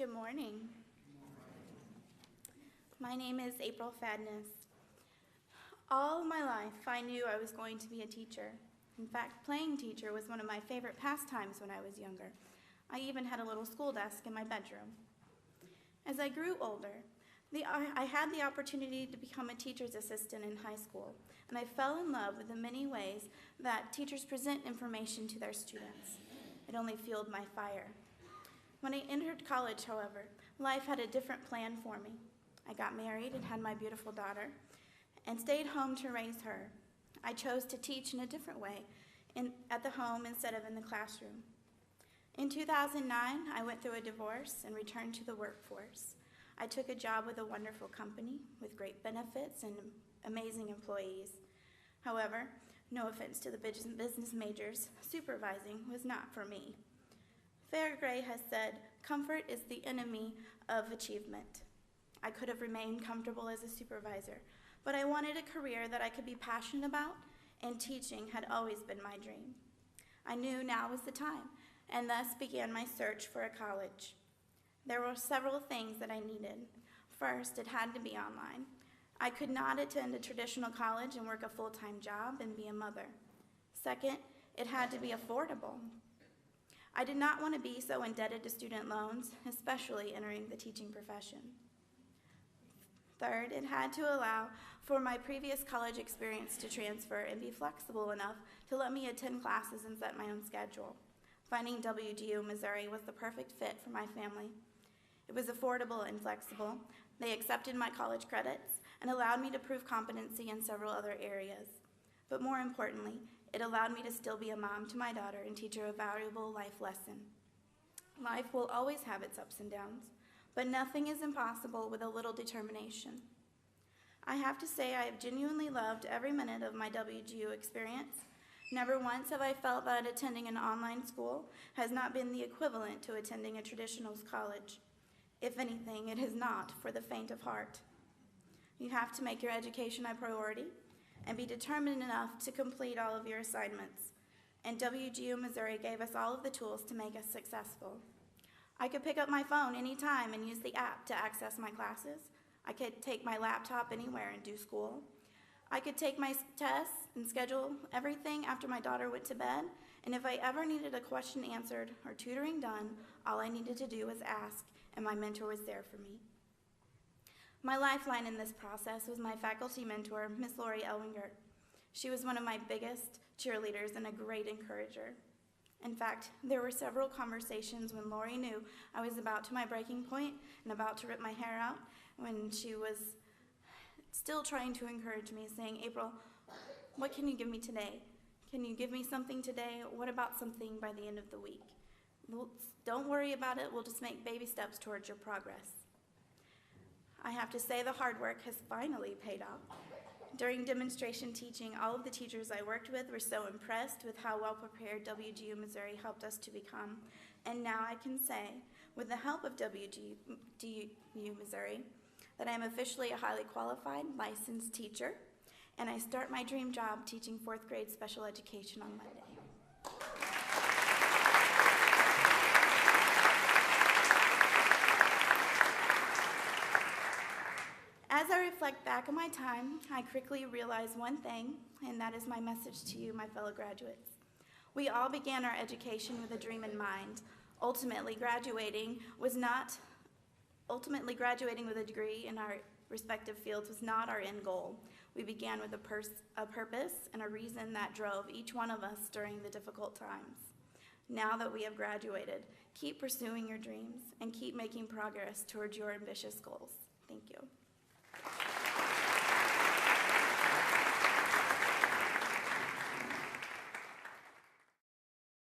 Good morning. My name is April Fadness. All my life, I knew I was going to be a teacher. In fact, playing teacher was one of my favorite pastimes when I was younger. I even had a little school desk in my bedroom. As I grew older, I had the opportunity to become a teacher's assistant in high school, and I fell in love with the many ways that teachers present information to their students. It only fueled my fire. When I entered college, however, life had a different plan for me. I got married and had my beautiful daughter, and stayed home to raise her. I chose to teach in a different way, at the home instead of in the classroom. In 2009, I went through a divorce and returned to the workforce. I took a job with a wonderful company with great benefits and amazing employees. However, no offense to the business majors, supervising was not for me. Fair Gray has said, "Comfort is the enemy of achievement." I could have remained comfortable as a supervisor, but I wanted a career that I could be passionate about, and teaching had always been my dream. I knew now was the time, and thus began my search for a college. There were several things that I needed. First, it had to be online. I could not attend a traditional college and work a full-time job and be a mother. Second, it had to be affordable. I did not want to be so indebted to student loans, especially entering the teaching profession. Third, it had to allow for my previous college experience to transfer and be flexible enough to let me attend classes and set my own schedule. Finding WGU Missouri was the perfect fit for my family. It was affordable and flexible. They accepted my college credits and allowed me to prove competency in several other areas. But more importantly, it allowed me to still be a mom to my daughter and teach her a valuable life lesson. Life will always have its ups and downs, but nothing is impossible with a little determination. I have to say I have genuinely loved every minute of my WGU experience. Never once have I felt that attending an online school has not been the equivalent to attending a traditional college. If anything, it is not for the faint of heart. You have to make your education a priority and be determined enough to complete all of your assignments. And WGU Missouri gave us all of the tools to make us successful. I could pick up my phone anytime and use the app to access my classes. I could take my laptop anywhere and do school. I could take my tests and schedule everything after my daughter went to bed, and if I ever needed a question answered or tutoring done, all I needed to do was ask, and my mentor was there for me. My lifeline in this process was my faculty mentor, Miss Lori Elwinger. She was one of my biggest cheerleaders and a great encourager. In fact, there were several conversations when Lori knew I was about to my breaking point and about to rip my hair out, when she was still trying to encourage me, saying, "April, what can you give me today? Can you give me something today? What about something by the end of the week? Don't worry about it, we'll just make baby steps towards your progress." I have to say the hard work has finally paid off. During demonstration teaching, all of the teachers I worked with were so impressed with how well prepared WGU Missouri helped us to become. And now I can say, with the help of WGU Missouri, that I am officially a highly qualified, licensed teacher, and I start my dream job teaching 4th grade special education on Monday. As I reflect back on my time, I quickly realize one thing, and that is my message to you, my fellow graduates. We all began our education with a dream in mind. Ultimately graduating with a degree in our respective fields was not our end goal. We began with a purpose and a reason that drove each one of us during the difficult times. Now that we have graduated, keep pursuing your dreams and keep making progress towards your ambitious goals. Thank you.